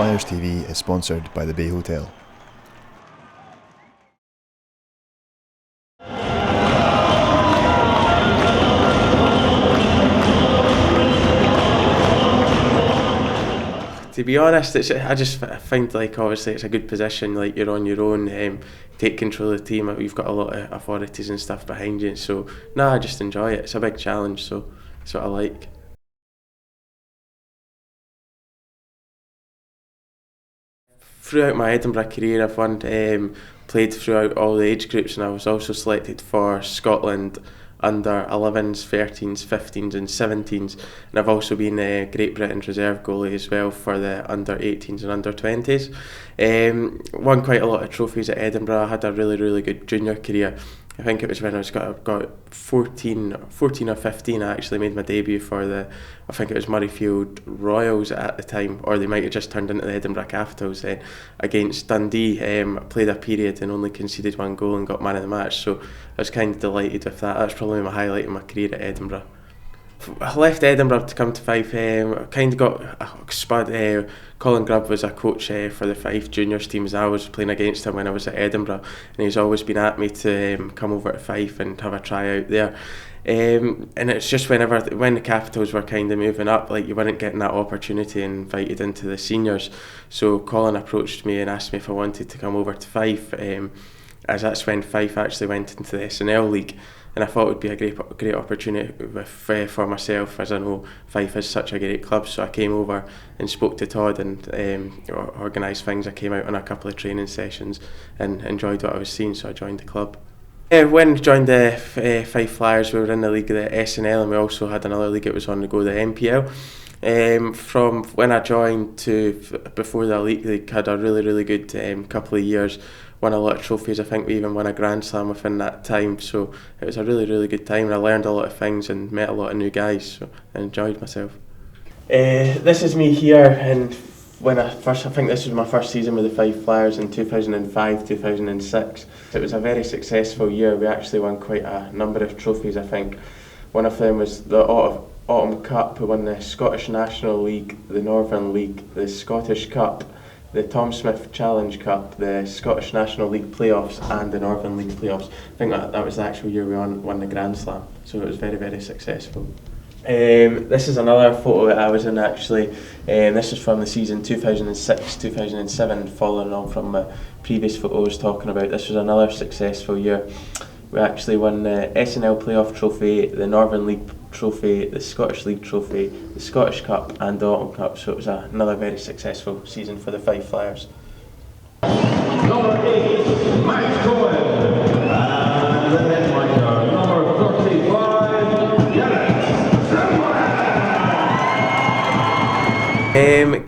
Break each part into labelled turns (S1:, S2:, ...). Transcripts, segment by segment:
S1: Flyers TV is sponsored by the Bay Hotel.
S2: To be honest, I just find like obviously it's a good position, like you're on your own, take control of the team, you've got a lot of authorities and stuff behind you, so I just enjoy it. It's a big challenge, so it's what I like. Throughout my Edinburgh career I've played throughout all the age groups, and I was also selected for Scotland under 11s, 13s, 15s and 17s, and I've also been Great Britain's reserve goalie as well for the under 18s and under 20s. Won quite a lot of trophies at Edinburgh. I had a really good junior career. I think it was when I got 14 or 15 I actually made my debut for I think it was Murrayfield Royals at the time, or they might have just turned into the Edinburgh Capitals against Dundee. I played a period and only conceded one goal and got man of the match, so I was kind of delighted with that. That's probably my highlight in my career at Edinburgh. I left Edinburgh to come to Fife. Kind of got a spud. Colin Grubb was a coach for the Fife juniors teams. I was playing against him when I was at Edinburgh, and he's always been at me to come over to Fife and have a try out there. And it's just when the Capitals were kind of moving up, like you weren't getting that opportunity and invited into the seniors. So Colin approached me and asked me if I wanted to come over to Fife, as that's when Fife actually went into the SNL League. And I thought it would be a great opportunity for myself, as I know Fife is such a great club. So I came over and spoke to Todd and organised things. I came out on a couple of training sessions and enjoyed what I was seeing, so I joined the club. When I joined the Fife Flyers, we were in the league, the SNL, and we also had another league that was on the go, the NPL. From when I joined to before the elite league, had a really good couple of years. Won a lot of trophies. I think we even won a Grand Slam within that time, so it was a really good time, and I learned a lot of things and met a lot of new guys, so I enjoyed myself. This is me here, and I think this was my first season with the Fife Flyers in 2005-2006. It was a very successful year. We actually won quite a number of trophies. I think one of them was the Autumn Cup. We won the Scottish National League, the Northern League, the Scottish Cup, the Tom Smith Challenge Cup, the Scottish National League playoffs and the Northern League playoffs. I think that was the actual year we won the Grand Slam, so it was very successful. This is another photo that I was in actually. This is from the season 2006-2007, following on from my previous photo I was talking about. This was another successful year. We actually won the SNL Playoff Trophy, the Northern League Trophy, the Scottish League Trophy, the Scottish Cup and the Autumn Cup, so it was another very successful season for the Fife Flyers.
S3: Number 8, Max Cohen, and the net marker, number 35,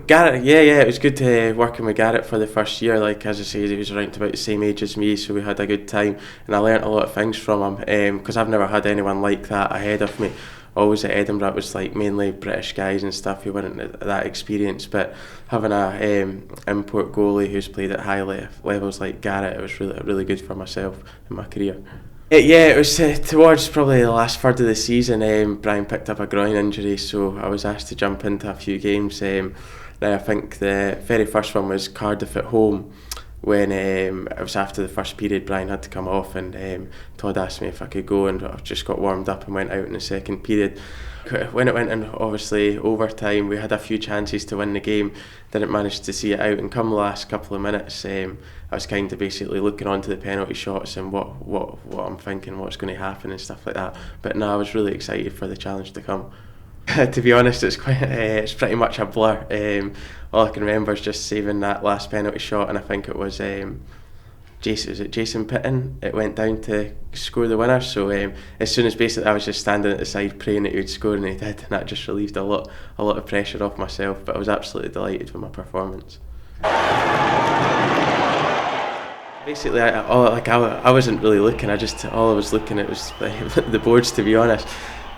S2: Garrett, it was good working with Garrett for the first year. Like as I say, he was around about the same age as me, so we had a good time, and I learnt a lot of things from him, because I've never had anyone like that ahead of me. Always at Edinburgh it was like mainly British guys and stuff who weren't that experienced, but having a import goalie who's played at high levels like Garrett, it was really good for myself in my career. It was towards probably the last third of the season. Bryan picked up a groin injury, so I was asked to jump into a few games. Now I think the very first one was Cardiff at home, when it was after the first period. Bryan had to come off, and Todd asked me if I could go, and I just got warmed up and went out in the second period. When it went in obviously overtime, we had a few chances to win the game, didn't manage to see it out, and come the last couple of minutes I was kind of basically looking onto the penalty shots and what I'm thinking, what's going to happen and stuff like that. But no, I was really excited for the challenge to come. To be honest, it's pretty much a blur. All I can remember is just saving that last penalty shot, and I think it was Jason Pitton. It went down to score the winner. So as soon as basically I was just standing at the side praying that he would score, and he did, and that just relieved a lot of pressure off myself. But I was absolutely delighted with my performance. Basically, I wasn't really looking. All I was looking at was the boards, to be honest.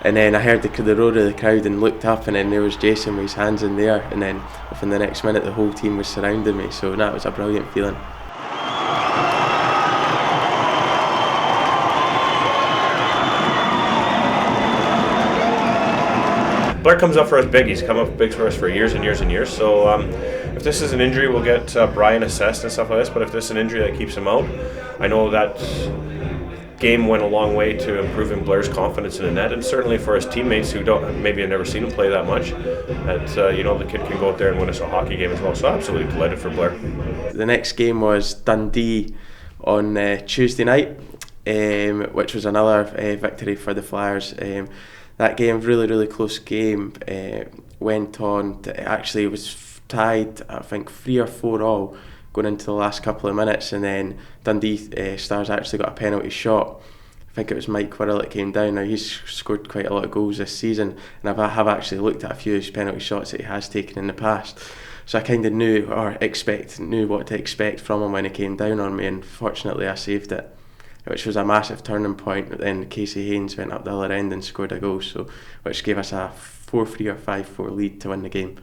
S2: And then I heard the roar of the crowd and looked up, and then there was Jason with his hands in the air, and then within the next minute the whole team was surrounding me, so that was a brilliant feeling.
S4: Blair comes up for us big. He's come up big for us for years and years and years, so If this is an injury, we'll get Bryan assessed and stuff like this, but if this is an injury that keeps him out, I know that game went a long way to improving Blair's confidence in the net, and certainly for his teammates who maybe have never seen him play that much, that the kid can go out there and win us a hockey game as well. So absolutely delighted for Blair.
S2: The next game was Dundee on Tuesday night, which was another victory for the Flyers. That game, really close game, went on to, actually it was tied, I think 3 or 4 all going into the last couple of minutes, and then Dundee Stars actually got a penalty shot. I think it was Mike Quirrell that came down. Now he's scored quite a lot of goals this season, and I have actually looked at a few of his penalty shots that he has taken in the past. So I kind of knew what to expect from him when he came down on me, and fortunately I saved it, which was a massive turning point. But then Casey Haynes went up the other end and scored a goal, so which gave us a 4-3 or 5-4 lead to win the game.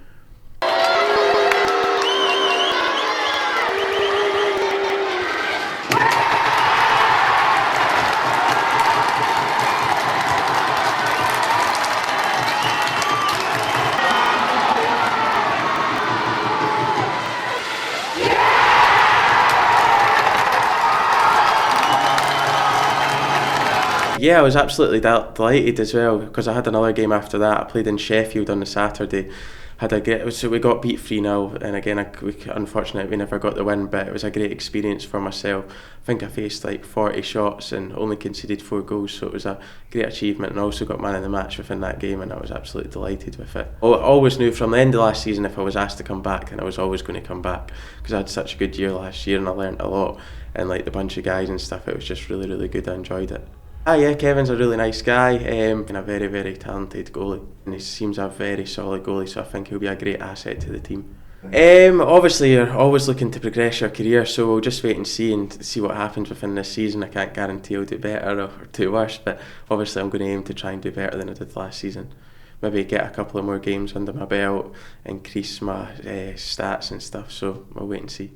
S2: Yeah, I was absolutely delighted as well, because I had another game after that. I played in Sheffield on the Saturday. So we got beat 3-0, and again, unfortunately we never got the win, but it was a great experience for myself. I think I faced like 40 shots and only conceded 4 goals, so it was a great achievement, and I also got man of the match within that game, and I was absolutely delighted with it. I always knew from the end of last season if I was asked to come back, and I was always going to come back, because I had such a good year last year and I learnt a lot, and like the bunch of guys and stuff, it was just really good. I enjoyed it. Yeah, Kevin's a really nice guy, and a very talented goalie, and he seems a very solid goalie, so I think he'll be a great asset to the team. Obviously you're always looking to progress your career, so we'll just wait and see what happens within this season. I can't guarantee I'll do better or do worse, but obviously I'm going to aim to try and do better than I did last season. Maybe get a couple of more games under my belt, increase my stats and stuff, so we'll wait and see.